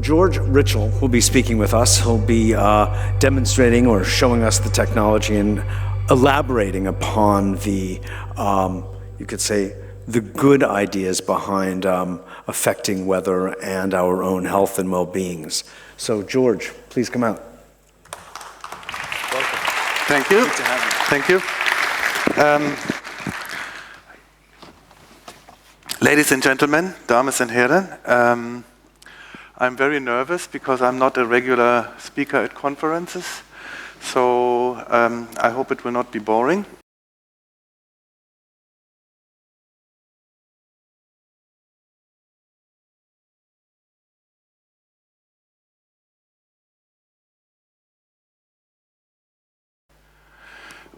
Georg Ritschl will be speaking with us. He'll be demonstrating or showing us the technology and elaborating upon the, you could say, the good ideas behind affecting weather and our own health and well-beings. So, Georg, please come out. Welcome. Thank you. Good to have you. Thank you. Ladies and gentlemen, Damen und Herren, I'm very nervous because I'm not a regular speaker at conferences, so I hope it will not be boring.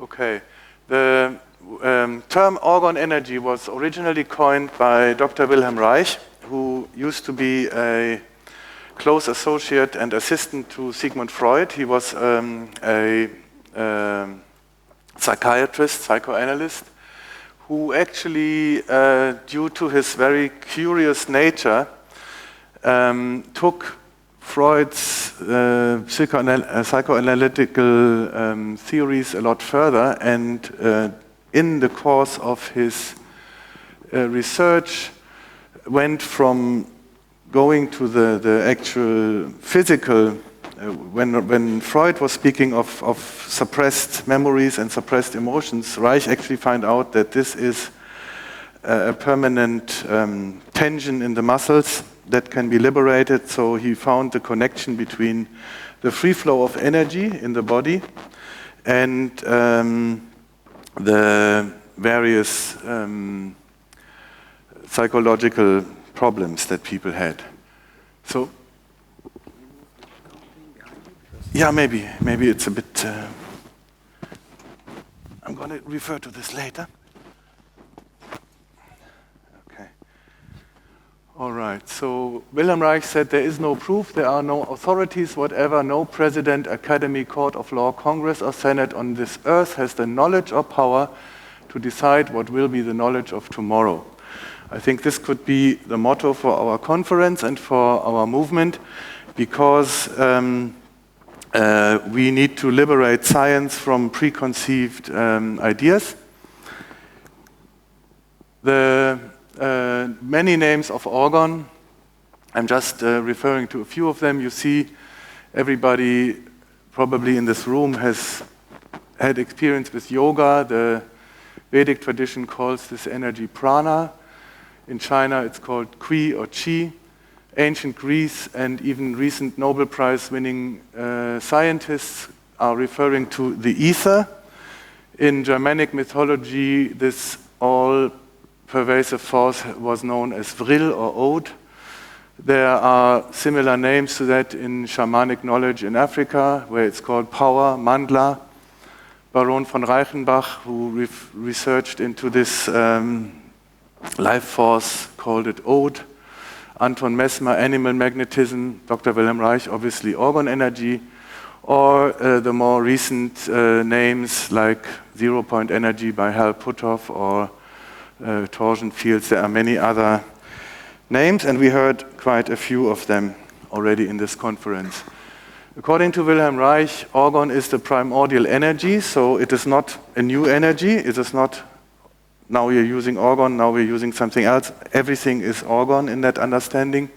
Okay. The term orgone energy was originally coined by Dr. Wilhelm Reich, who used to be a close associate and assistant to Sigmund Freud. He was a psychiatrist, psychoanalyst, who actually, due to his very curious nature, took Freud's psychoanalytical theories a lot further, and in the course of his research went from going to the actual physical, when Freud was speaking of suppressed memories and suppressed emotions, Reich actually found out that this is a permanent tension in the muscles that can be liberated. So he found the connection between the free flow of energy in the body and the various psychological problems that people had. So, yeah, maybe it's a bit, I'm going to refer to this later. Okay. All right, so Wilhelm Reich said there is no proof, there are no authorities, whatever, no president, academy, court of law, congress or senate on this earth has the knowledge or power to decide what will be the knowledge of tomorrow. I think this could be the motto for our conference and for our movement, because we need to liberate science from preconceived ideas. The many names of orgone, I'm just referring to a few of them. You see, everybody probably in this room has had experience with yoga. The Vedic tradition calls this energy prana. In China, it's called qi or qi. Ancient Greece and even recent Nobel Prize-winning scientists are referring to the ether. In Germanic mythology, this all-pervasive force was known as vril or ode. There are similar names to that in shamanic knowledge in Africa, where it's called power, mandla. Baron von Reichenbach, who researched into this life force, called it ode. Anton Mesmer, animal magnetism. Dr. Wilhelm Reich, obviously orgone energy. Or the more recent names like zero-point energy by Hal Puthoff or torsion fields. There are many other names, and we heard quite a few of them already in this conference. According to Wilhelm Reich, orgone is the primordial energy, so it is not a new energy. It is not, now we're using orgone, now we're using something else. Everything is orgone in that understanding.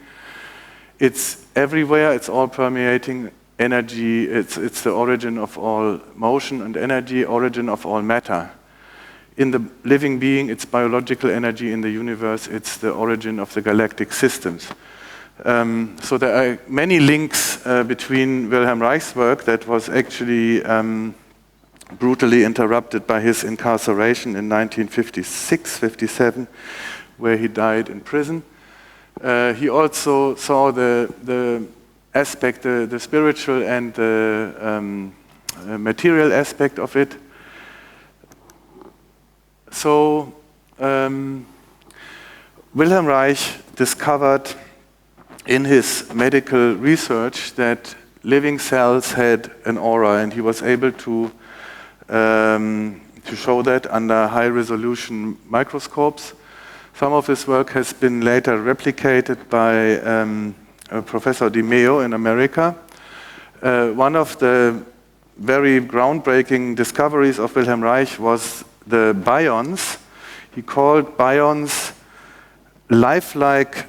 It's everywhere, it's all permeating energy. It's the origin of all motion and energy, origin of all matter. In the living being, it's biological energy. In the universe, it's the origin of the galactic systems. So there are many links between Wilhelm Reich's work that was actually brutally interrupted by his incarceration in 1956-57, where he died in prison. He also saw the aspect, the spiritual and the material aspect of it. So Wilhelm Reich discovered in his medical research that living cells had an aura, and he was able to show that under high-resolution microscopes. Some of this work has been later replicated by Professor Di Meo in America. One of the very groundbreaking discoveries of Wilhelm Reich was the bions. He called bions lifelike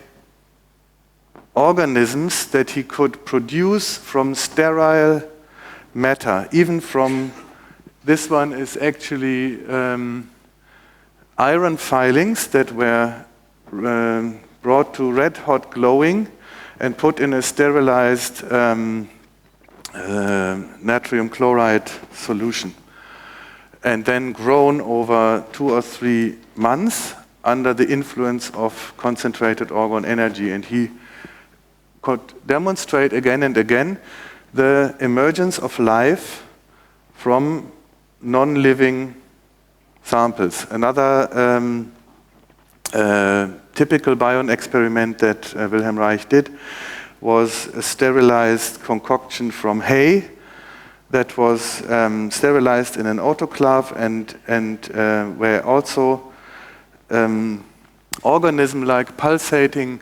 organisms that he could produce from sterile matter, even from, this one is actually iron filings that were brought to red hot glowing and put in a sterilized natrium chloride solution, and then grown over 2 or 3 months under the influence of concentrated orgone energy. And he could demonstrate again and again the emergence of life from non-living samples. Another typical bion experiment that Wilhelm Reich did was a sterilized concoction from hay that was sterilized in an autoclave, and where also organism-like pulsating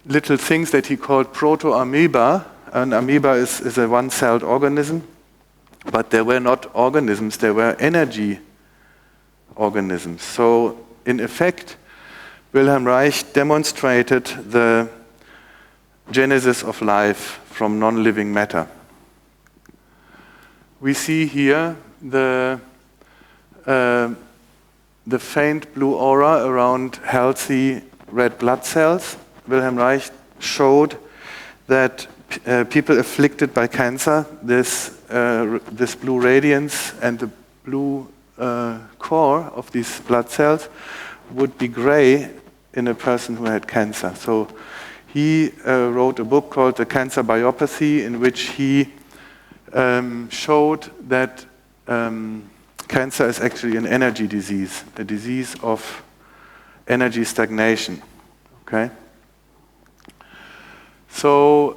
little things that he called proto-amoeba. An amoeba is a one-celled organism, but they were not organisms, they were energy organisms. So in effect, Wilhelm Reich demonstrated the genesis of life from non-living matter. We see here the faint blue aura around healthy red blood cells. Wilhelm Reich showed that people afflicted by cancer, this blue radiance and the blue core of these blood cells would be gray in a person who had cancer. So he wrote a book called The Cancer Biopathy, in which he showed that cancer is actually an energy disease, a disease of energy stagnation. Okay? So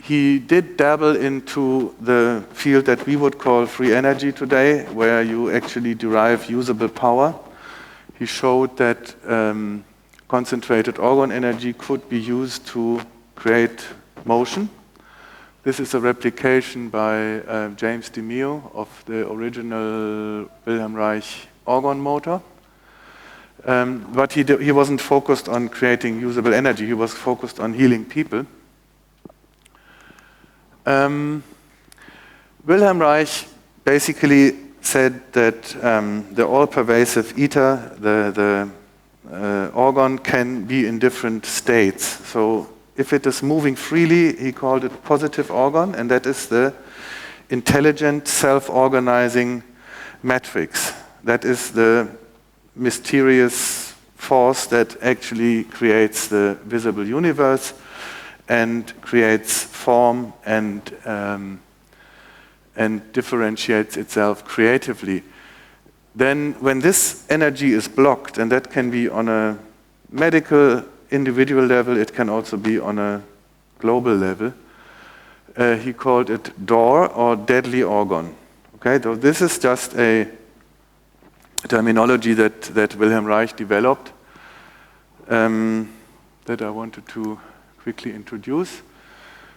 he did dabble into the field that we would call free energy today, where you actually derive usable power. He showed that concentrated orgone energy could be used to create motion. This is a replication by James Di Meo of the original Wilhelm Reich orgone motor. But he wasn't focused on creating usable energy, he was focused on healing people. Wilhelm Reich basically said that the all-pervasive ether, the orgone, can be in different states. So if it is moving freely, he called it positive orgone, and that is the intelligent, self-organizing matrix. That is the mysterious force that actually creates the visible universe and creates form and differentiates itself creatively. Then when this energy is blocked, and that can be on a medical individual level, it can also be on a global level, he called it DOR, or deadly orgone. Okay, so this is just a terminology that Wilhelm Reich developed that I wanted to quickly introduce.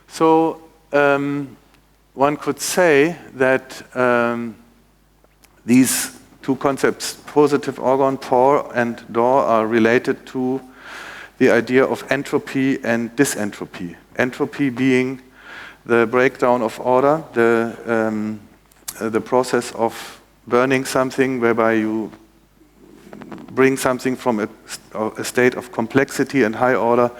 So one could say that these two concepts, positive orgone, POR, and DOR, are related to the idea of entropy and dysentropy. Entropy being the breakdown of order, the process of burning something whereby you bring something from a state of complexity and high order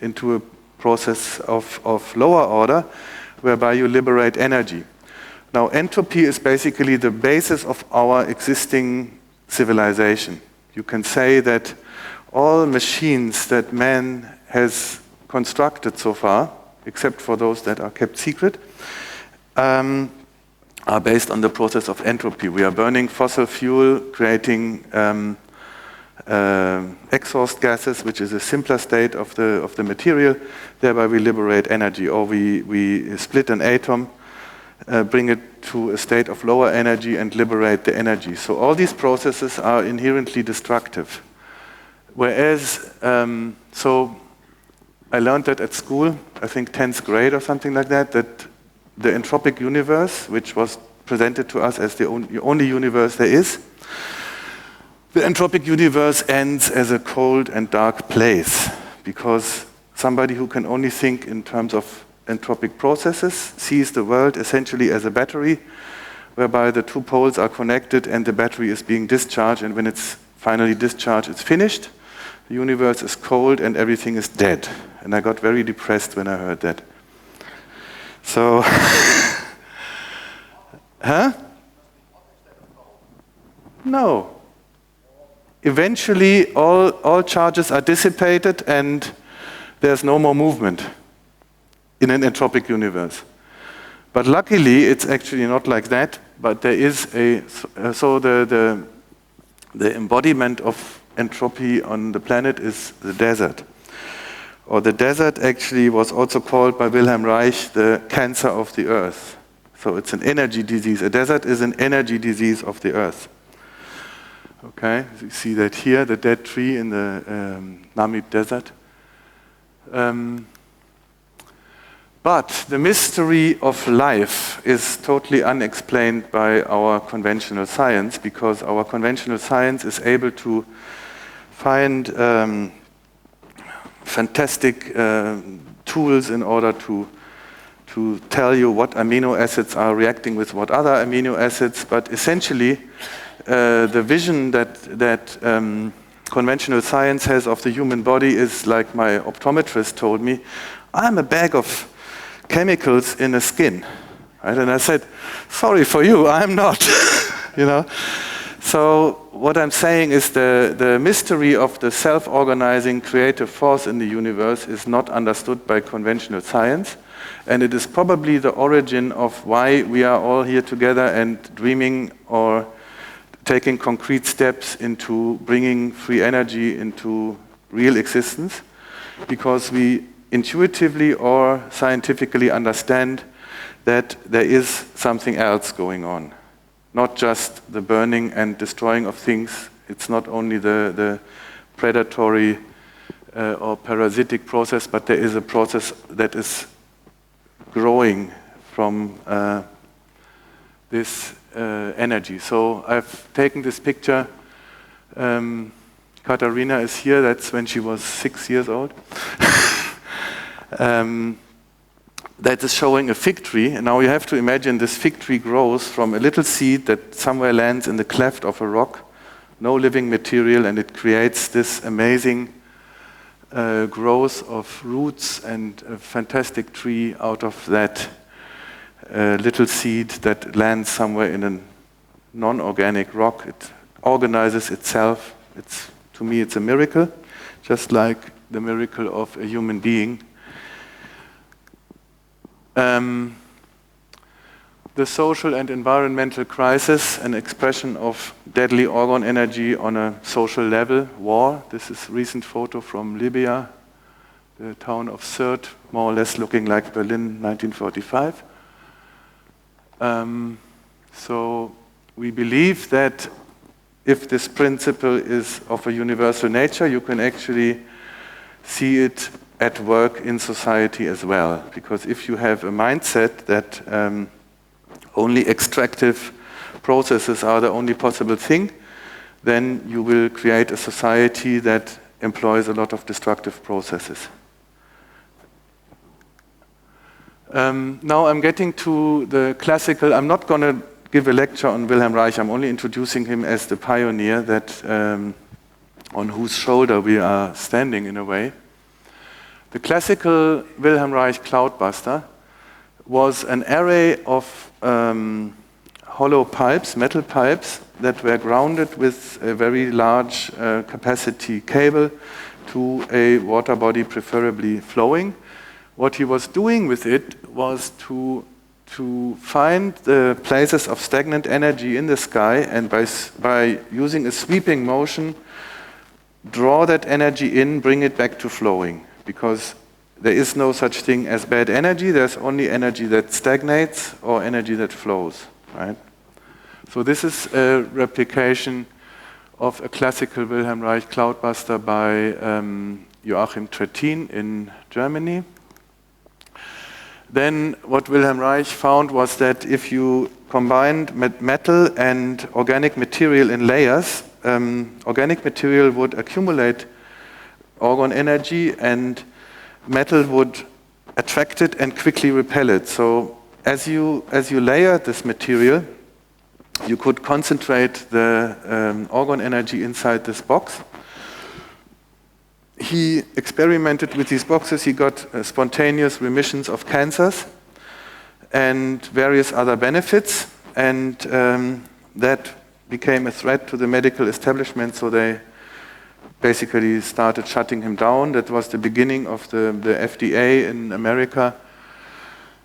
into a process of lower order, whereby you liberate energy. Now, entropy is basically the basis of our existing civilization. You can say that all machines that man has constructed so far, except for those that are kept secret, are based on the process of entropy. We are burning fossil fuel, creating exhaust gases, which is a simpler state of the material. Thereby we liberate energy, or we split an atom, bring it to a state of lower energy and liberate the energy. So all these processes are inherently destructive. Whereas, so I learned that at school, I think 10th grade or something like that, that the entropic universe, which was presented to us as the only universe there is, the entropic universe ends as a cold and dark place, because somebody who can only think in terms of entropic processes sees the world essentially as a battery, whereby the two poles are connected and the battery is being discharged, and when it's finally discharged, it's finished. The universe is cold and everything is dead. And I got very depressed when I heard that. So, huh? No. Eventually, all charges are dissipated and there's no more movement in an entropic universe. But luckily, it's actually not like that. But there is so the embodiment of entropy on the planet is the desert. Or the desert actually was also called by Wilhelm Reich the cancer of the earth. So it's an energy disease. A desert is an energy disease of the earth. Okay, you see that here, the dead tree in the Namib Desert. But the mystery of life is totally unexplained by our conventional science, because our conventional science is able to find fantastic tools in order to tell you what amino acids are reacting with what other amino acids. But essentially, the vision that conventional science has of the human body is like my optometrist told me, I'm a bag of chemicals in a skin. Right? And I said, sorry for you, I'm not. You know. So what I'm saying is the mystery of the self-organizing creative force in the universe is not understood by conventional science, and it is probably the origin of why we are all here together and dreaming or taking concrete steps into bringing free energy into real existence, because we intuitively or scientifically understand that there is something else going on. Not just the burning and destroying of things. It's not only the predatory or parasitic process, but there is a process that is growing from this energy. So I've taken this picture. Katharina is here. That's when she was 6 years old. That is showing a fig tree, and now you have to imagine this fig tree grows from a little seed that somewhere lands in the cleft of a rock, no living material, and it creates this amazing growth of roots and a fantastic tree out of that little seed that lands somewhere in a non-organic rock. It organizes itself. To me, it's a miracle, just like the miracle of a human being. The social and environmental crisis, an expression of deadly orgone energy on a social level, war. This is a recent photo from Libya, the town of Sirte, more or less looking like Berlin, 1945. So we believe that if this principle is of a universal nature, you can actually see it at work in society as well. Because if you have a mindset that only extractive processes are the only possible thing, then you will create a society that employs a lot of destructive processes. Now I'm getting to the classical. I'm not going to give a lecture on Wilhelm Reich. I'm only introducing him as the pioneer that on whose shoulder we are standing in a way. The classical Wilhelm Reich cloudbuster was an array of hollow pipes, metal pipes, that were grounded with a very large capacity cable to a water body, preferably flowing. What he was doing with it was to find the places of stagnant energy in the sky, and by using a sweeping motion, draw that energy in, bring it back to flowing. Because there is no such thing as bad energy, there's only energy that stagnates or energy that flows, right? So this is a replication of a classical Wilhelm Reich cloudbuster by Joachim Trittin in Germany. Then what Wilhelm Reich found was that if you combined metal and organic material in layers, organic material would accumulate orgone energy and metal would attract it and quickly repel it. So as you layer this material, you could concentrate the orgone energy inside this box. He experimented with these boxes. He got spontaneous remissions of cancers and various other benefits, and that became a threat to the medical establishment, so they basically started shutting him down. That was the beginning of the FDA in America.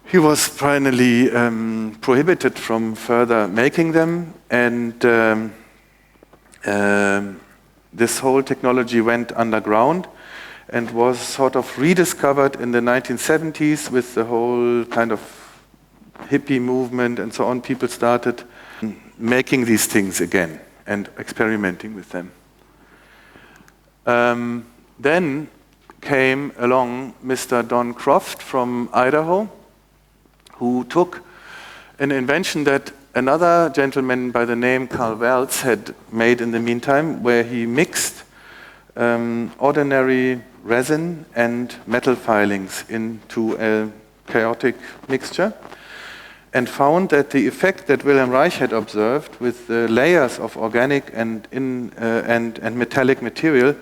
He was finally prohibited from further making them, and this whole technology went underground and was sort of rediscovered in the 1970s with the whole kind of hippie movement and so on. People started making these things again and experimenting with them. Then came along Mr. Don Croft from Idaho, who took an invention that another gentleman by the name Carl Welz had made in the meantime, where he mixed ordinary resin and metal filings into a chaotic mixture, and found that the effect that Wilhelm Reich had observed with the layers of organic and metallic material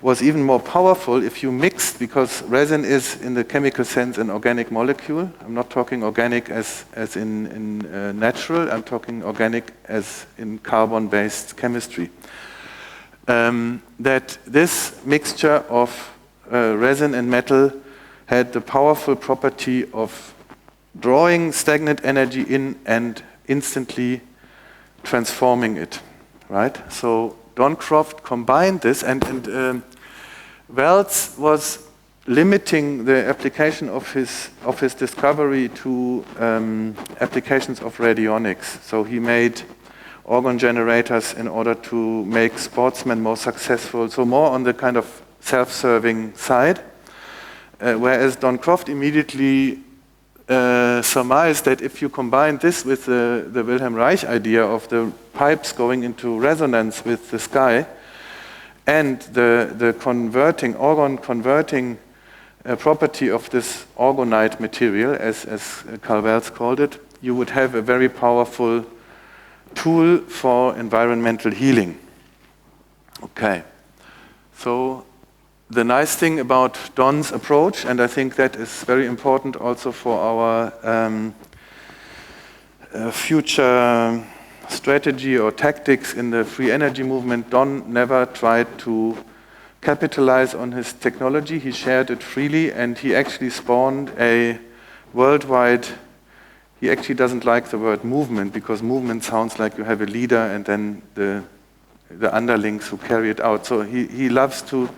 was even more powerful if you mixed, because resin is, in the chemical sense, an organic molecule. I'm not talking organic as in natural, I'm talking organic as in carbon-based chemistry. That this mixture of resin and metal had the powerful property of drawing stagnant energy in and instantly transforming it, right? So Don Croft combined this, and Welz was limiting the application of his discovery to applications of radionics. So he made orgone generators in order to make sportsmen more successful, so more on the kind of self-serving side, whereas Don Croft immediately surmised that if you combine this with the Wilhelm Reich idea of the pipes going into resonance with the sky and the orgone converting property of this orgonite material, as Carl Welz called it, you would have a very powerful tool for environmental healing. Okay, so the nice thing about Don's approach, and I think that is very important also for our future strategy or tactics in the free energy movement, Don never tried to capitalize on his technology. He shared it freely, and he actually spawned a worldwide, he actually doesn't like the word movement, because movement sounds like you have a leader and then the underlings who carry it out. So he loves to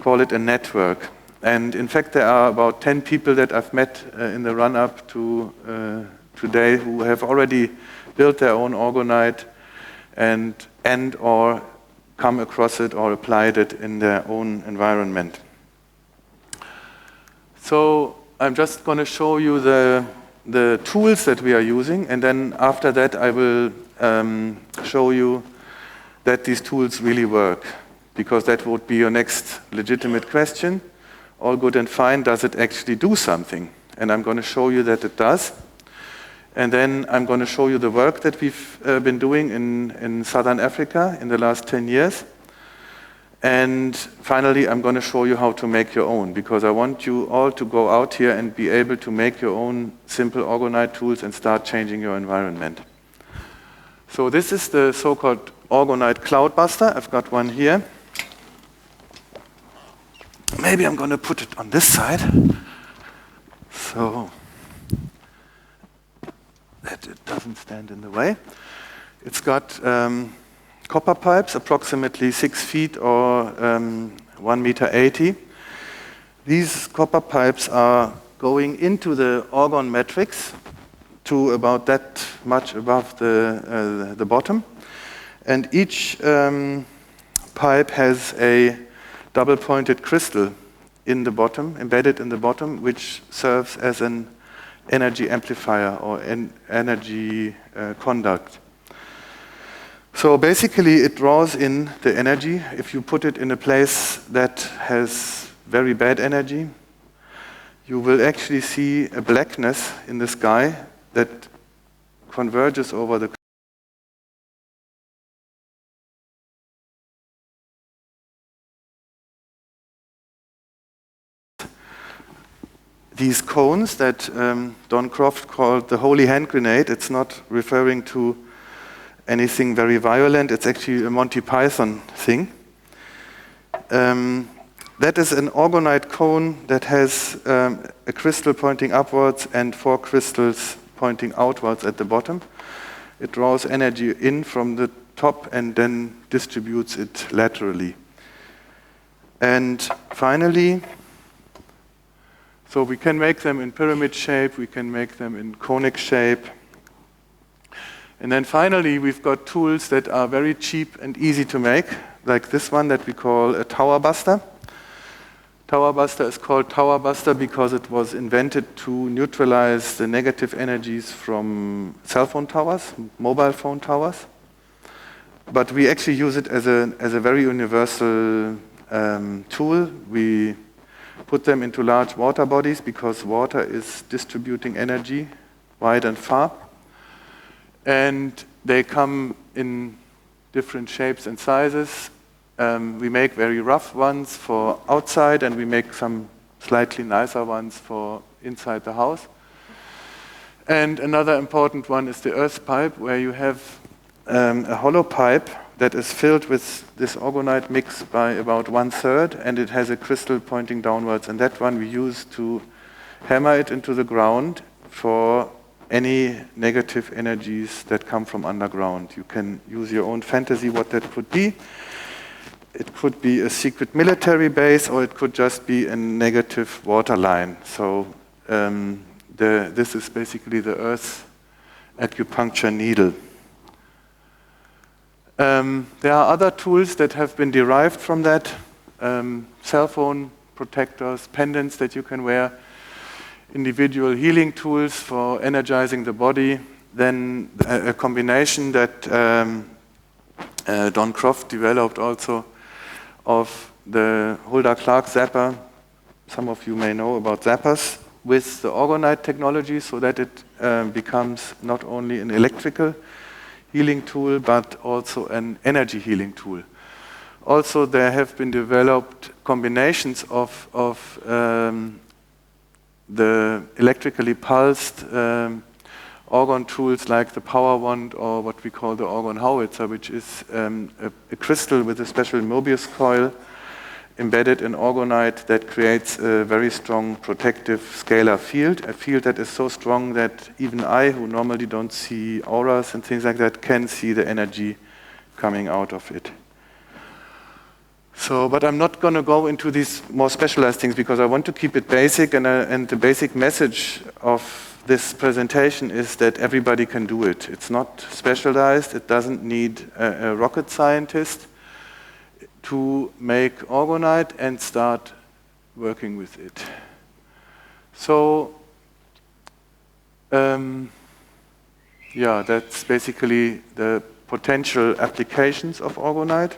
call it a network. And in fact, there are about 10 people that I've met in the run-up to today who have already built their own orgonite and or come across it or applied it in their own environment. So I'm just going to show you the tools that we are using, and then after that I will show you that these tools really work, because that would be your next legitimate question. All good and fine, does it actually do something? And I'm going to show you that it does. And then I'm going to show you the work that we've been doing in Southern Africa in the last 10 years. And finally, I'm going to show you how to make your own, because I want you all to go out here and be able to make your own simple orgonite tools and start changing your environment. So this is the so-called orgonite cloudbuster. I've got one here. Maybe I'm going to put it on this side, so that it doesn't stand in the way. It's got copper pipes, approximately 6 feet or 1.80 meters. These copper pipes are going into the orgone matrix to about that much above the bottom. And each pipe has a double-pointed crystal in the bottom, embedded in the bottom, which serves as an energy amplifier or an energy conduct. So basically it draws in the energy. If you put it in a place that has very bad energy, you will actually see a blackness in the sky that converges over the these cones that Don Croft called the Holy Handgrenade. It's not referring to anything very violent. It's actually a Monty Python thing. That is an orgonite cone that has a crystal pointing upwards and 4 crystals pointing outwards at the bottom. It draws energy in from the top and then distributes it laterally. And finally, so we can make them in pyramid shape, we can make them in conic shape. And then finally, we've got tools that are very cheap and easy to make, like this one that we call a tower buster. Tower buster is called tower buster because it was invented to neutralize the negative energies from cell phone towers, mobile phone towers. But we actually use it as a very universal tool. We put them into large water bodies because water is distributing energy wide and far. And they come in different shapes and sizes. We make very rough ones for outside, and we make some slightly nicer ones for inside the house. And another important one is the earth pipe, where you have a hollow pipe that is filled with this orgonite mix by about 1/3, and it has a crystal pointing downwards. And that one we use to hammer it into the ground for any negative energies that come from underground. You can use your own fantasy what that could be. It could be a secret military base, or it could just be a negative water line. So this is basically the Earth acupuncture needle. There are other tools that have been derived from that. Cell phone protectors, pendants that you can wear, individual healing tools for energizing the body, then a combination that Don Croft developed also of the Hulda Clark zapper. Some of you may know about zappers with the orgonite technology, so that it becomes not only an electrical healing tool, but also an energy healing tool. Also, there have been developed combinations of the electrically pulsed orgon tools like the power wand, or what we call the orgon howitzer, which is a crystal with a special Mobius coil embedded in orgonite that creates a very strong protective scalar field, a field that is so strong that even I, who normally don't see auras and things like that, can see the energy coming out of it. So, but I'm not going to go into these more specialized things because I want to keep it basic, and the basic message of this presentation is that everybody can do it. It's not specialized. It doesn't need a rocket scientist to make orgonite and start working with it. So, yeah, that's basically the potential applications of orgonite.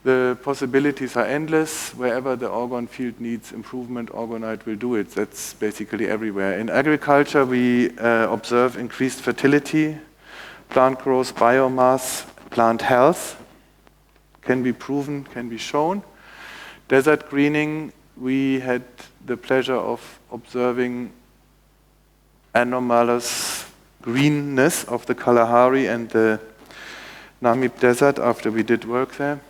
The possibilities are endless. Wherever the orgon field needs improvement, orgonite will do it. That's basically everywhere. In agriculture, we observe increased fertility, plant growth, biomass, plant health. Can be proven, can be shown. Desert greening, we had the pleasure of observing anomalous greenness of the Kalahari and the Namib Desert after we did work there.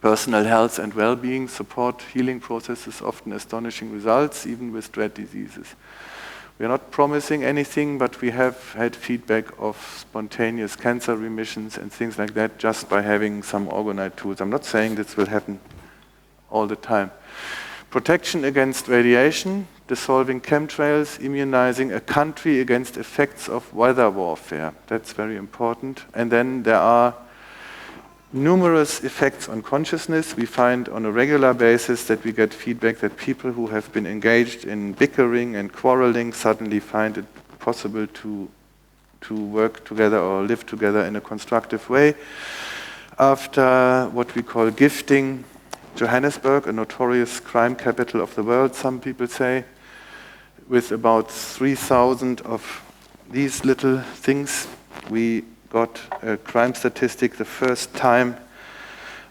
Personal health and well-being support healing processes, often astonishing results, even with dread diseases. We are not promising anything, but we have had feedback of spontaneous cancer remissions and things like that just by having some orgonite tools. I'm not saying this will happen all the time. Protection against radiation, dissolving chemtrails, immunizing a country against effects of weather warfare. That's very important. And then there are numerous effects on consciousness. We find on a regular basis that we get feedback that people who have been engaged in bickering and quarreling suddenly find it possible to work together or live together in a constructive way. After what we call gifting, Johannesburg, a notorious crime capital of the world, some people say, with about 3,000 of these little things, we got a crime statistic the first time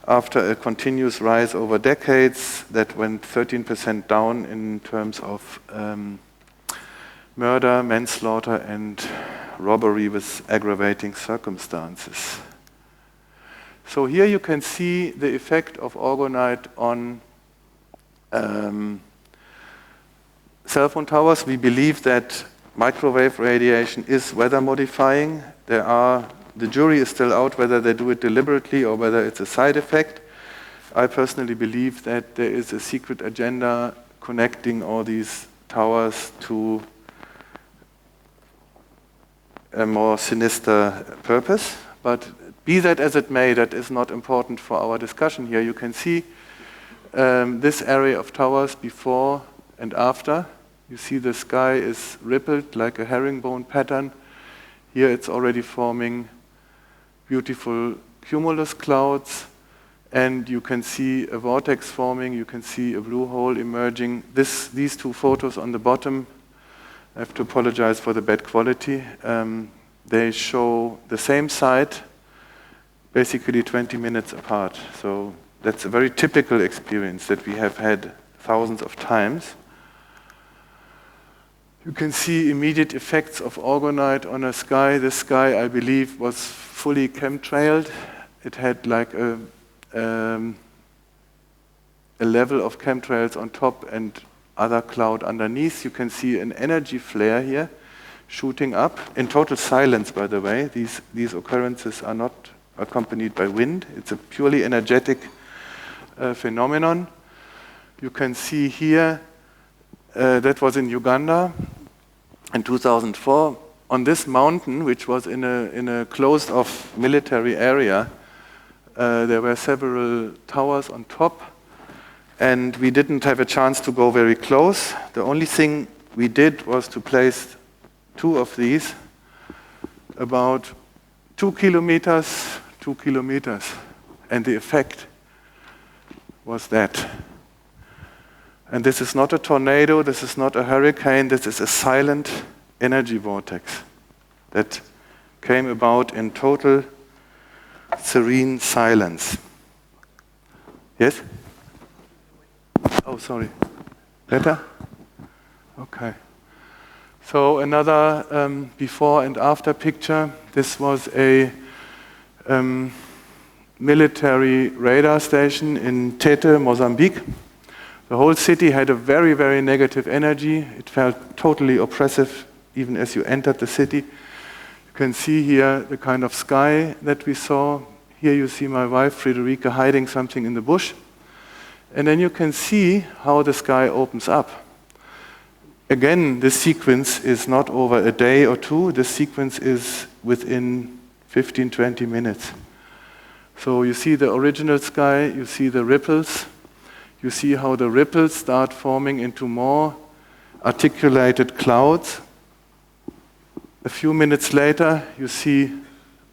after a continuous rise over decades that went 13% down in terms of murder, manslaughter, and robbery with aggravating circumstances. So here you can see the effect of orgonite on cell phone towers. We believe that microwave radiation is weather modifying. The jury is still out whether they do it deliberately or whether it's a side effect. I personally believe that there is a secret agenda connecting all these towers to a more sinister purpose. But be that as it may, that is not important for our discussion here. You can see this area of towers before and after. You see the sky is rippled like a herringbone pattern. Here it's already forming beautiful cumulus clouds, and you can see a vortex forming, you can see a blue hole emerging. These two photos on the bottom, I have to apologize for the bad quality. They show the same site, basically 20 minutes apart. So that's a very typical experience that we have had thousands of times. You can see immediate effects of orgonite on a sky. This sky, I believe, was fully chemtrailed. It had like a level of chemtrails on top and other cloud underneath. You can see an energy flare here shooting up in total silence, by the way. These occurrences are not accompanied by wind. It's a purely energetic phenomenon. You can see here, that was in Uganda in 2004. On this mountain, which was in a closed-off military area, there were several towers on top, and we didn't have a chance to go very close. The only thing we did was to place two of these about 2 kilometers, and the effect was that. And this is not a tornado, this is not a hurricane, this is a silent energy vortex that came about in total serene silence. Yes? Oh, sorry. Better? Okay. So another before and after picture. This was a military radar station in Tete, Mozambique. The whole city had a very, very negative energy. It felt totally oppressive even as you entered the city. You can see here the kind of sky that we saw. Here you see my wife, Friederike, hiding something in the bush. And then you can see how the sky opens up. Again, this sequence is not over a day or two. This sequence is within 15, 20 minutes. So you see the original sky, you see the ripples. You see how the ripples start forming into more articulated clouds. A few minutes later, you see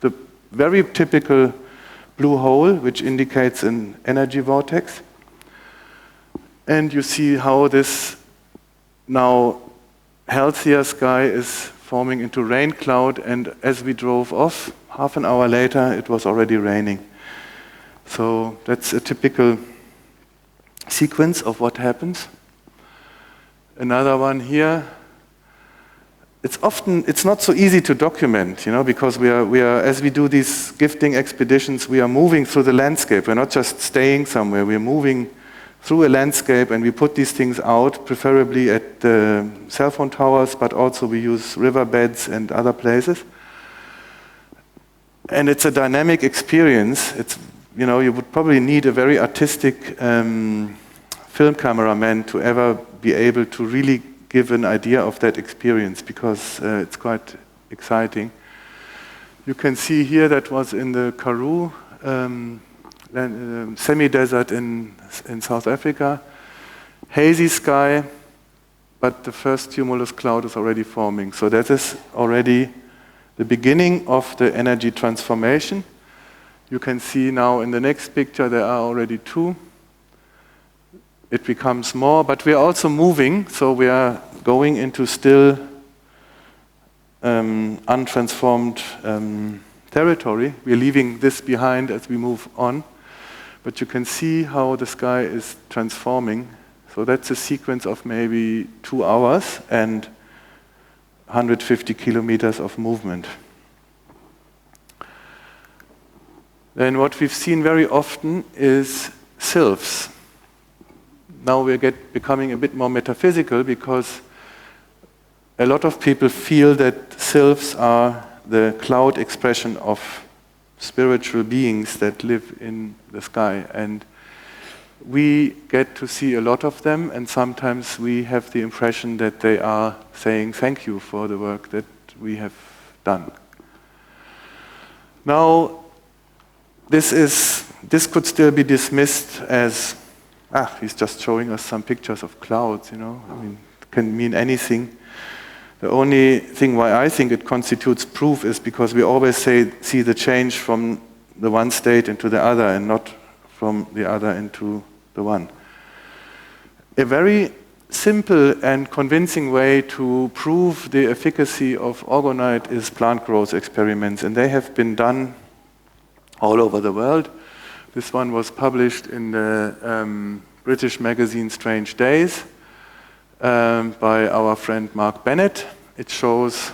the very typical blue hole, which indicates an energy vortex. And you see how this now healthier sky is forming into rain cloud, and as we drove off, half an hour later, it was already raining. So that's a typical sequence of what happens. Another one here. It's not so easy to document, because we are as we do these gifting expeditions, we are moving through the landscape. We're not just staying somewhere. We're moving through a landscape, and we put these things out, preferably at the cell phone towers, but also we use riverbeds and other places. And it's a dynamic experience. You would probably need a very artistic film cameraman to ever be able to really give an idea of that experience, because it's quite exciting. You can see here that was in the Karoo semi-desert in South Africa, hazy sky, but the first cumulus cloud is already forming. So that is already the beginning of the energy transformation. You can see now in the next picture there are already two. It becomes more, but we are also moving, so we are going into still untransformed territory. We're leaving this behind as we move on, but you can see how the sky is transforming. So that's a sequence of maybe 2 hours and 150 kilometers of movement. Then what we've seen very often is sylphs. Now we're becoming a bit more metaphysical because a lot of people feel that sylphs are the cloud expression of spiritual beings that live in the sky. And we get to see a lot of them, and sometimes we have the impression that they are saying thank you for the work that we have done. Now, this could still be dismissed as, he's just showing us some pictures of clouds, you know. I mean, it can mean anything. The only thing why I think it constitutes proof is because we always see the change from the one state into the other and not from the other into the one. A very simple and convincing way to prove the efficacy of orgonite is plant growth experiments, and they have been done all over the world. This one was published in the British magazine Strange Days by our friend Mark Bennett. It shows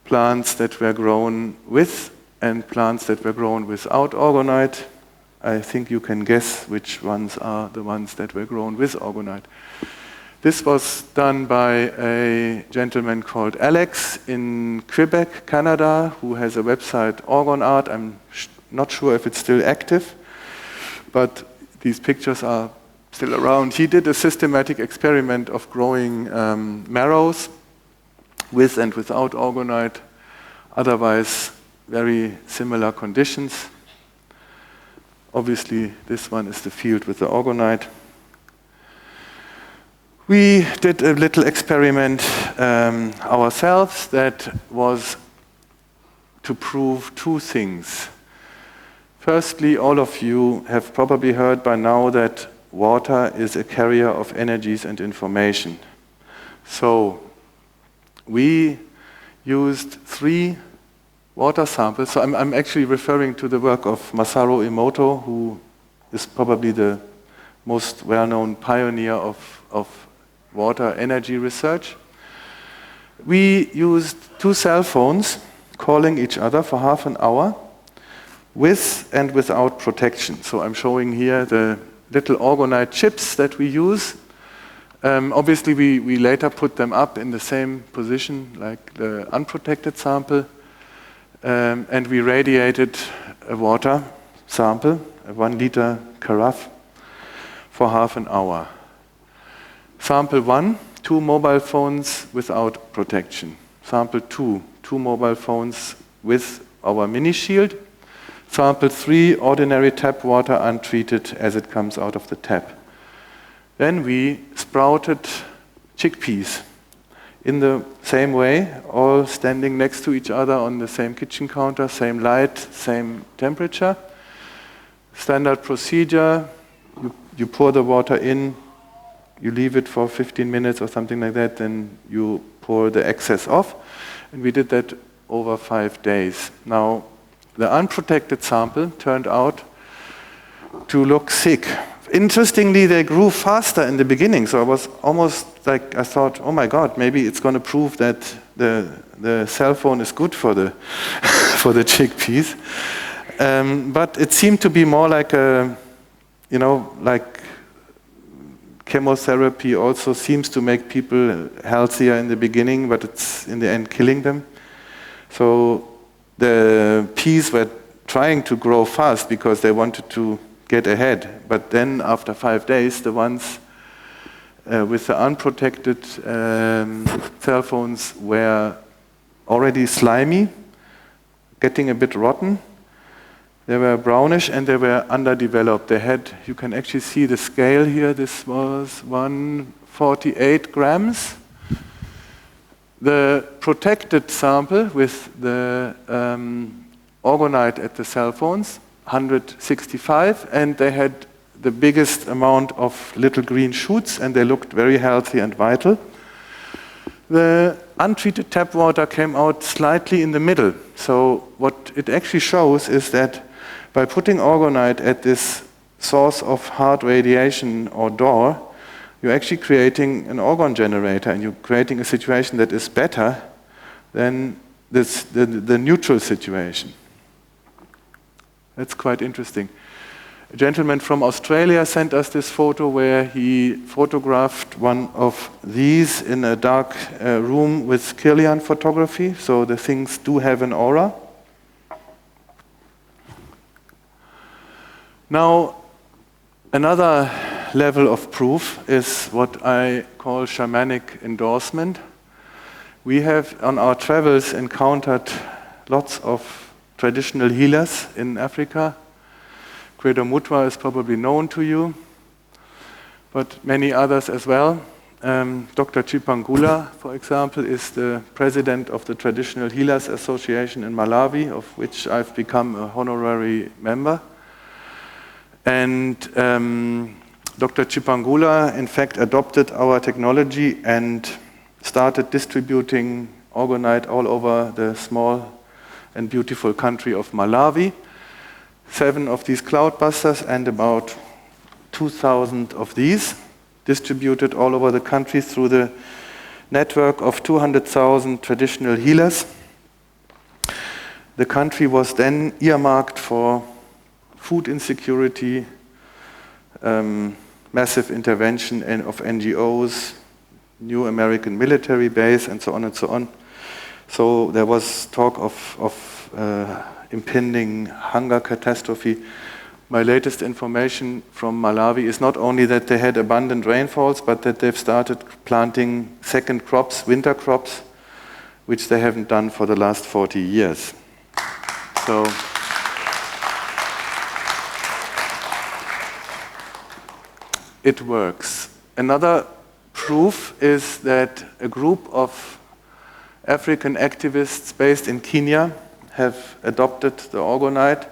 plants that were grown with and plants that were grown without orgonite. I think you can guess which ones are the ones that were grown with orgonite. This was done by a gentleman called Alex in Quebec, Canada, who has a website, OrgonArt. I'm not sure if it's still active, but these pictures are still around. He did a systematic experiment of growing marrows with and without orgonite, otherwise very similar conditions. Obviously, this one is the field with the orgonite. We did a little experiment ourselves that was to prove two things. Firstly, all of you have probably heard by now that water is a carrier of energies and information. So we used 3 water samples. So I'm actually referring to the work of Masaru Emoto, who is probably the most well-known pioneer of water energy research. We used 2 cell phones calling each other for half an hour with and without protection. So I'm showing here the little orgonite chips that we use. Obviously, we later put them up in the same position like the unprotected sample. And we radiated a water sample, a 1-liter carafe, for half an hour. Sample 1, 2 mobile phones without protection. Sample 2, 2 mobile phones with our mini shield. Sample 3, ordinary tap water untreated as it comes out of the tap. Then we sprouted chickpeas in the same way, all standing next to each other on the same kitchen counter, same light, same temperature. Standard procedure, you pour the water in, you leave it for 15 minutes or something like that, then you pour the excess off. And we did that over 5 days. Now, the unprotected sample turned out to look sick. Interestingly, they grew faster in the beginning, so I was almost like, I thought, oh my God, maybe it's going to prove that the cell phone is good for the for the chickpeas. But it seemed to be more like a, like chemotherapy also seems to make people healthier in the beginning, but it's in the end killing them. So the peas were trying to grow fast because they wanted to get ahead. But then after 5 days, the ones with the unprotected cell phones were already slimy, getting a bit rotten. They were brownish and they were underdeveloped. They had, you can actually see the scale here. This was 148 grams. The protected sample with the orgonite at the cell phones, 165, and they had the biggest amount of little green shoots, and they looked very healthy and vital. The untreated tap water came out slightly in the middle. So what it actually shows is that by putting orgonite at this source of hard radiation or door, you're actually creating an orgone generator, and you're creating a situation that is better than the neutral situation. That's quite interesting. A gentleman from Australia sent us this photo where he photographed one of these in a dark room with Kirlian photography, so the things do have an aura. Now, another level of proof is what I call shamanic endorsement. We have on our travels encountered lots of traditional healers in Africa. Credo Mutwa is probably known to you, but many others as well. Dr. Chipangula, for example, is the president of the Traditional Healers Association in Malawi, of which I've become a honorary member. And Dr. Chipangula, in fact, adopted our technology and started distributing orgonite all over the small and beautiful country of Malawi. 7 of these cloudbusters and about 2,000 of these distributed all over the country through the network of 200,000 traditional healers. The country was then earmarked for food insecurity, massive intervention of NGOs, new American military base, and so on and so on. So there was talk of impending hunger catastrophe. My latest information from Malawi is not only that they had abundant rainfalls, but that they've started planting second crops, winter crops, which they haven't done for the last 40 years. So it works. Another proof is that a group of African activists based in Kenya have adopted the orgonite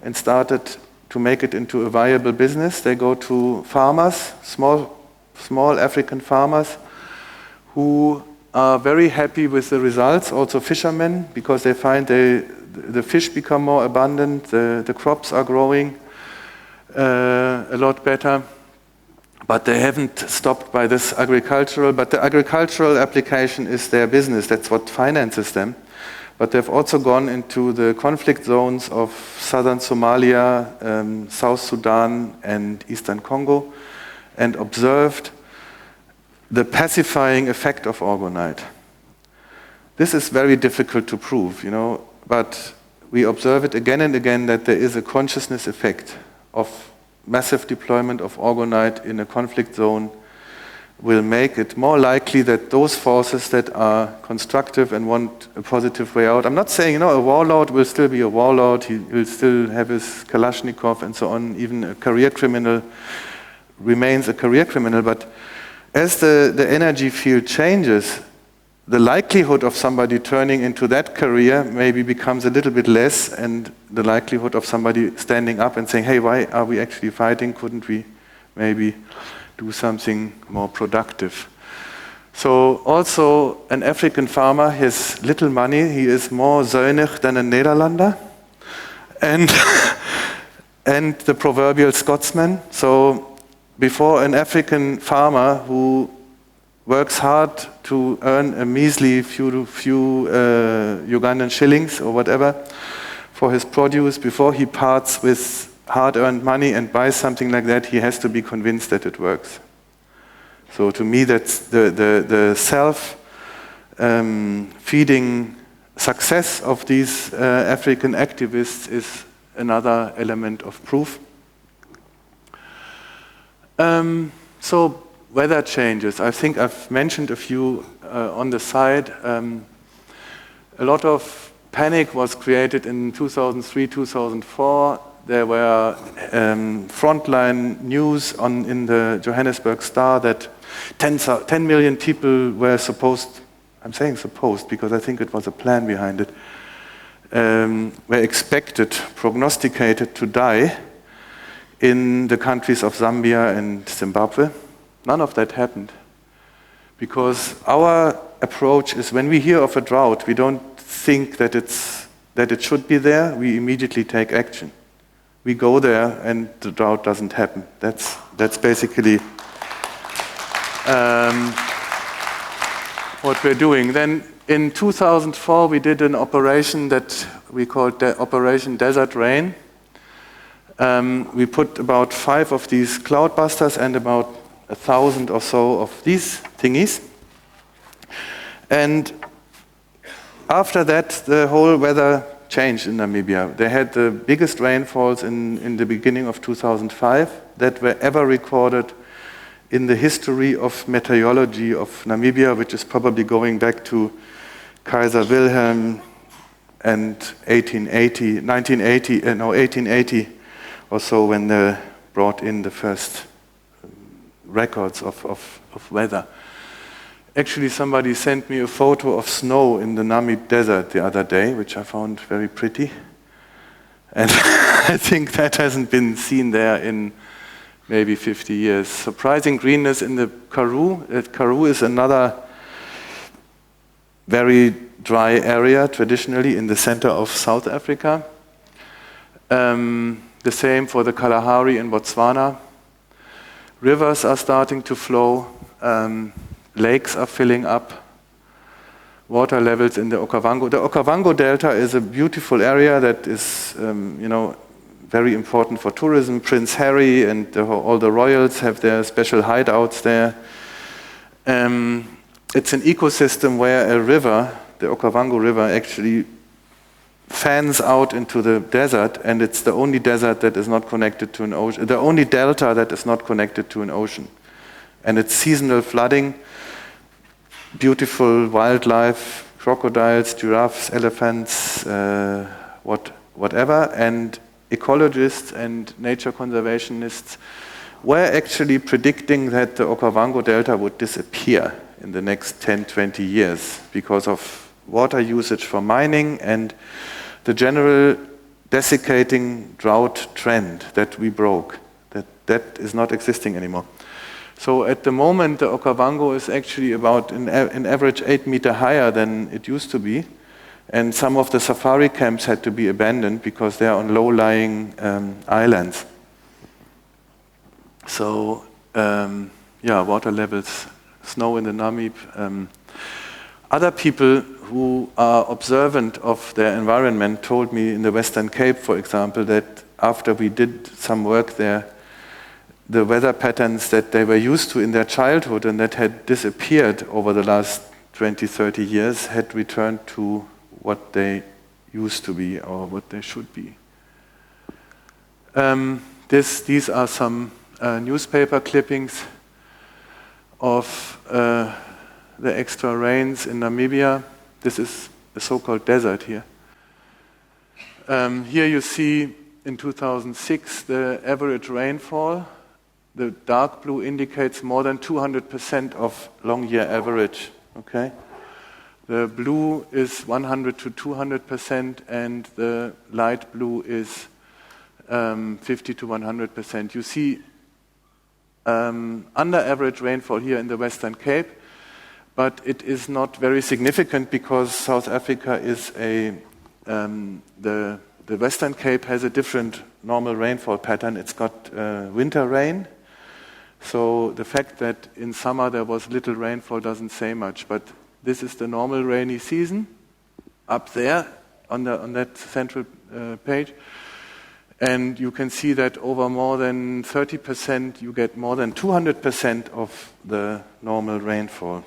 and started to make it into a viable business. They go to farmers, small African farmers, who are very happy with the results, also fishermen, because they find the fish become more abundant, the crops are growing a lot better. But they haven't stopped by this agricultural, but the agricultural application is their business, that's what finances them. But they've also gone into the conflict zones of southern Somalia, South Sudan, and Eastern Congo, and observed the pacifying effect of orgonite. This is very difficult to prove, but we observe it again and again that there is a consciousness effect of massive deployment of orgonite in a conflict zone will make it more likely that those forces that are constructive and want a positive way out. I'm not saying, a warlord will still be a warlord, he will still have his Kalashnikov and so on, even a career criminal remains a career criminal, but as the energy field changes, the likelihood of somebody turning into that career maybe becomes a little bit less, and the likelihood of somebody standing up and saying, hey, why are we actually fighting? Couldn't we maybe do something more productive? So also an African farmer has little money. He is more zuinig than a Nederlander. And the proverbial Scotsman. So before an African farmer who works hard to earn a measly few Ugandan shillings or whatever for his produce, before he parts with hard-earned money and buys something like that, he has to be convinced that it works. So to me, that's the self-feeding success of these African activists is another element of proof. So weather changes. I think I've mentioned a few on the side. A lot of panic was created in 2003, 2004. There were frontline news in the Johannesburg Star that 10 million people were supposed, I'm saying supposed because I think it was a plan behind it, were expected, prognosticated to die in the countries of Zambia and Zimbabwe. None of that happened. Because our approach is when we hear of a drought, we don't think that it should be there, we immediately take action. We go there and the drought doesn't happen. That's basically what we're doing. Then in 2004 we did an operation that we called Operation Desert Rain. We put about 5 of these cloudbusters and about 1,000 or so of these thingies. And after that, the whole weather changed in Namibia. They had the biggest rainfalls in the beginning of 2005 that were ever recorded in the history of meteorology of Namibia, which is probably going back to Kaiser Wilhelm and 1880 or so, when they brought in the first records of weather. Actually, somebody sent me a photo of snow in the Namib Desert the other day, which I found very pretty. And I think that hasn't been seen there in maybe 50 years. Surprising greenness in the Karoo. Karoo is another very dry area, traditionally in the center of South Africa. The same for the Kalahari in Botswana. Rivers are starting to flow. Lakes are filling up. Water levels in the Okavango. The Okavango Delta is a beautiful area that is, very important for tourism. Prince Harry and all the royals have their special hideouts there. It's an ecosystem where a river, the Okavango River, actually fans out into the desert, and it's the only desert that is not connected to an ocean, the only delta that is not connected to an ocean. And it's seasonal flooding, beautiful wildlife, crocodiles, giraffes, elephants, whatever, and ecologists and nature conservationists were actually predicting that the Okavango Delta would disappear in the next 10, 20 years because of water usage for mining and the general desiccating drought trend that we broke. That is not existing anymore. So at the moment, the Okavango is actually about, in average, 8 meters higher than it used to be. And some of the safari camps had to be abandoned because they are on low-lying islands. So, water levels, snow in the Namib. Other people who are observant of their environment told me in the Western Cape, for example, that after we did some work there, the weather patterns that they were used to in their childhood and that had disappeared over the last 20, 30 years had returned to what they used to be or what they should be. These are some newspaper clippings of the extra rains in Namibia. This is the so-called desert here. Here you see in 2006 the average rainfall. The dark blue indicates more than 200% of long year average. Okay, the blue is 100 to 200%, and the light blue is 50 to 100%. You see under average rainfall here in the Western Cape, but it is not very significant because South Africa is the Western Cape has a different normal rainfall pattern. It's got winter rain. So the fact that in summer there was little rainfall doesn't say much, but this is the normal rainy season up there on that central page. And you can see that over more than 30%, you get more than 200% of the normal rainfall.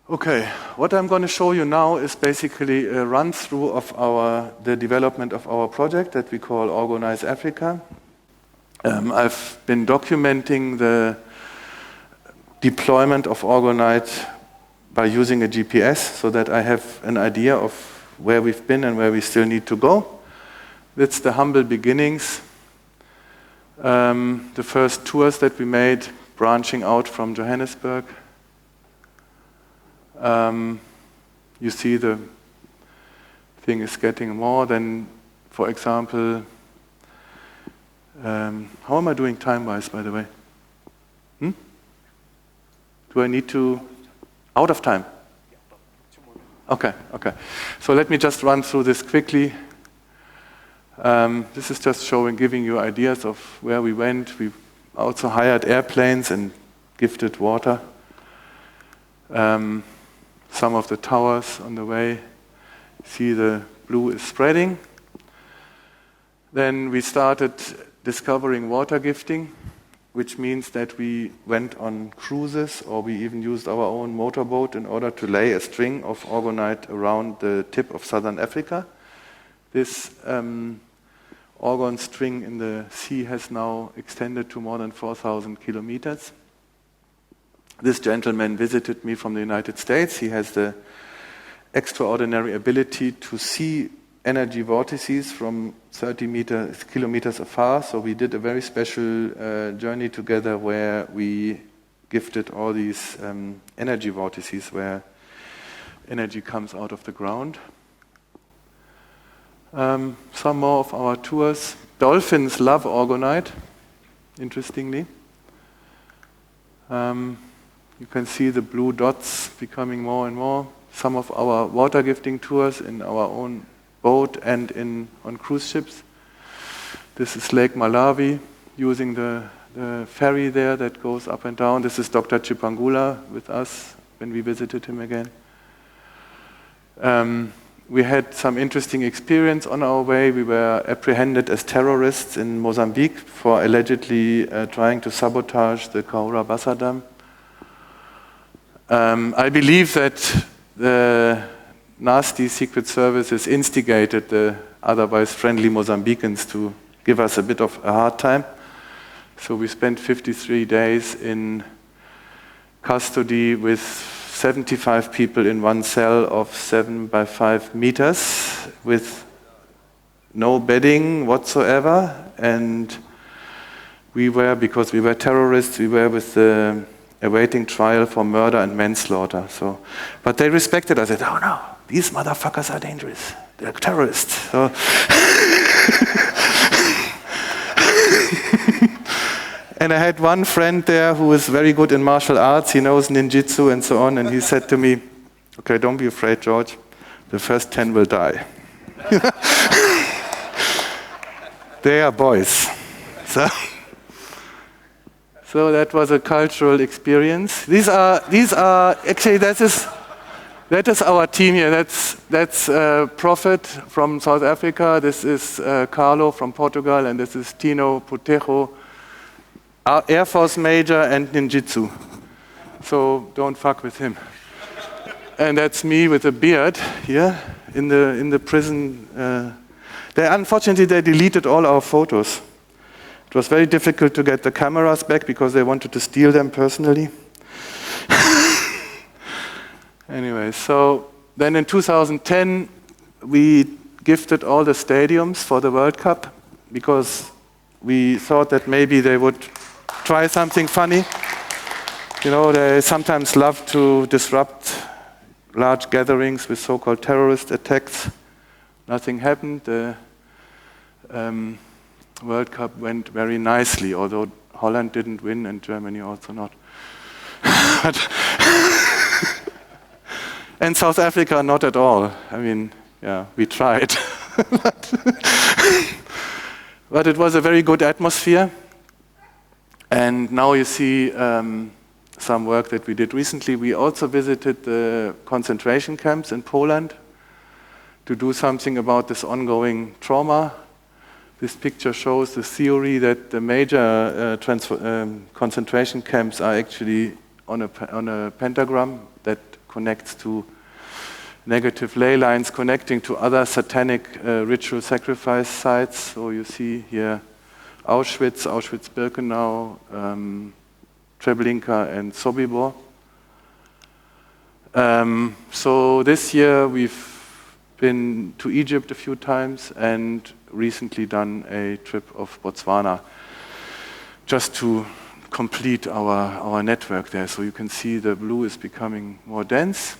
Okay, what I'm going to show you now is basically a run-through of the development of our project that we call Organize Africa. I've been documenting the deployment of orgonite by using a GPS so that I have an idea of where we've been and where we still need to go. That's the humble beginnings. The first tours that we made, branching out from Johannesburg. You see the thing is getting more than, for example, how am I doing time-wise, by the way? Do I need to, out of time? Okay. So let me just run through this quickly. This is just giving you ideas of where we went. We also hired airplanes and gifted water. Some of the towers on the way. See the blue is spreading. Then we started discovering water gifting, which means that we went on cruises, or we even used our own motorboat in order to lay a string of orgonite around the tip of southern Africa. This orgone string in the sea has now extended to more than 4,000 kilometers. This gentleman visited me from the United States. He has the extraordinary ability to see energy vortices from 30 kilometers afar. So we did a very special journey together where we gifted all these energy vortices where energy comes out of the ground. Some more of our tours. Dolphins love orgonite, interestingly. You can see the blue dots becoming more and more. Some of our water gifting tours in our own boat and on cruise ships. This is Lake Malawi, using the ferry there that goes up and down. This is Dr. Chipangula with us when we visited him again. We had some interesting experience on our way. We were apprehended as terrorists in Mozambique for allegedly trying to sabotage the Kahura Bassa Dam. I believe that the nasty secret services instigated the otherwise friendly Mozambicans to give us a bit of a hard time. So we spent 53 days in custody with 75 people in one cell of 7 by 5 meters with no bedding whatsoever. And we were, because we were terrorists, we were with the awaiting trial for murder and manslaughter. So, but they respected us. They said, "Oh no, these motherfuckers are dangerous. They're terrorists." So and I had one friend there who is very good in martial arts. He knows ninjutsu and so on. And he said to me, "Okay, don't be afraid, George. The first 10 will die." They are boys. So that was a cultural experience. These are actually that is our team here. That's Prophet from South Africa. This is Carlo from Portugal, and this is Tino Putejo, Air Force Major and ninjutsu. So don't fuck with him. And that's me with a beard here in the prison. Unfortunately, they deleted all our photos. It was very difficult to get the cameras back because they wanted to steal them personally. Anyway, so then in 2010, we gifted all the stadiums for the World Cup because we thought that maybe they would try something funny. You know, they sometimes love to disrupt large gatherings with so-called terrorist attacks. Nothing happened. The World Cup went very nicely, although Holland didn't win and Germany also not. And South Africa not at all. I mean, yeah, we tried. But it was a very good atmosphere. And now you see some work that we did recently. We also visited the concentration camps in Poland to do something about this ongoing trauma. This picture shows the theory that the major concentration camps are actually on a pentagram that connects to negative ley lines connecting to other satanic ritual sacrifice sites. So you see here Auschwitz, Auschwitz-Birkenau, Treblinka, and Sobibor. So this year we've been to Egypt a few times and recently done a trip of Botswana just to complete our network there. So you can see the blue is becoming more dense.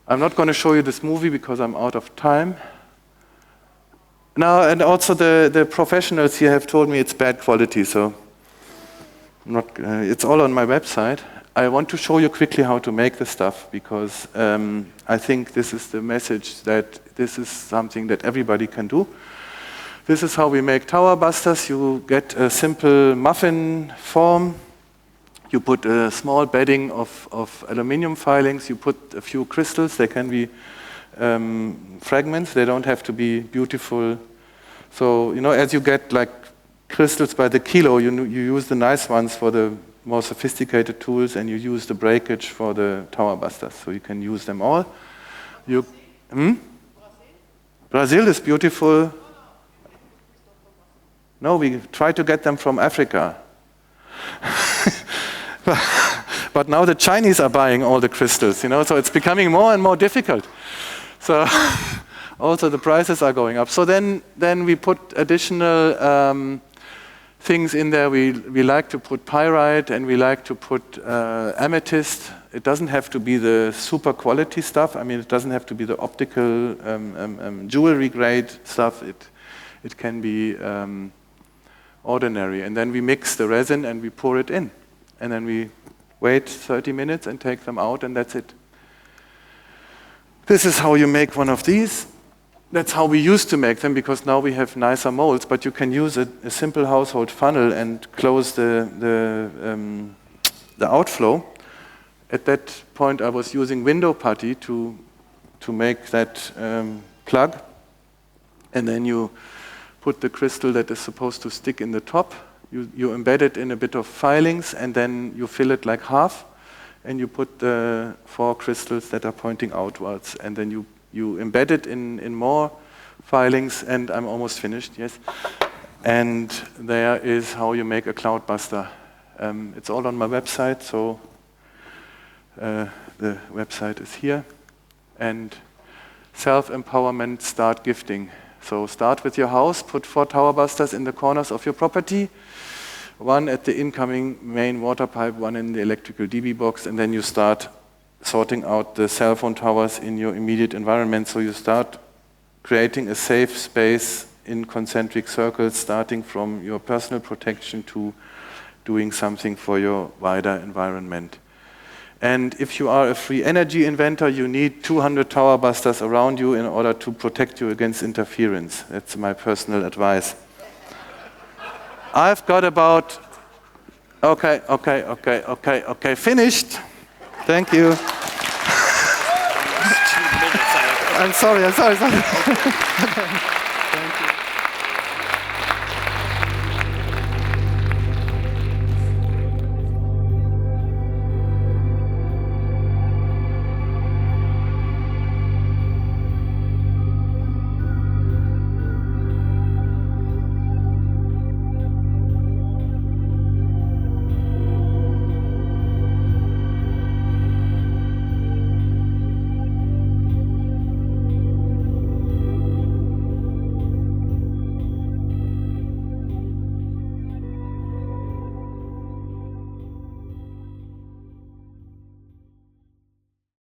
I'm not going to show you this movie because I'm out of time. Now, and also the professionals here have told me it's bad quality, so it's all on my website. I want to show you quickly how to make the stuff because I think this is the message that this is something that everybody can do. This is how we make tower busters. You get a simple muffin form. You put a small bedding of aluminum filings. You put a few crystals. They can be fragments. They don't have to be beautiful. So, as you get like crystals by the kilo, you use the nice ones for the more sophisticated tools, and you use the breakage for the tower busters. So you can use them all. Brazil is beautiful. No, we try to get them from Africa. But now the Chinese are buying all the crystals, so it's becoming more and more difficult. So also the prices are going up. So then we put additional things in there. We like to put pyrite and we like to put amethyst. It doesn't have to be the super quality stuff. I mean, it doesn't have to be the optical jewelry grade stuff. It can be ordinary. And then we mix the resin and we pour it in. And then we wait 30 minutes and take them out, and that's it. This is how you make one of these. That's how we used to make them, because now we have nicer molds, but you can use a simple household funnel and close the outflow. At that point, I was using window putty to make that plug. And then you put the crystal that is supposed to stick in the top. You embed it in a bit of filings, and then you fill it like half, and you put the 4 crystals that are pointing outwards, and then you embed it in more filings, and I'm almost finished, yes. And there is how you make a cloudbuster. It's all on my website, so the website is here. And self-empowerment, start gifting. So start with your house, put 4 tower busters in the corners of your property, 1 at the incoming main water pipe, 1 in the electrical DB box, and then you start sorting out the cell phone towers in your immediate environment. So you start creating a safe space in concentric circles, starting from your personal protection to doing something for your wider environment. And if you are a free energy inventor, you need 200 tower busters around you in order to protect you against interference. That's my personal advice. I've got about, okay, finished. Thank you. I'm sorry.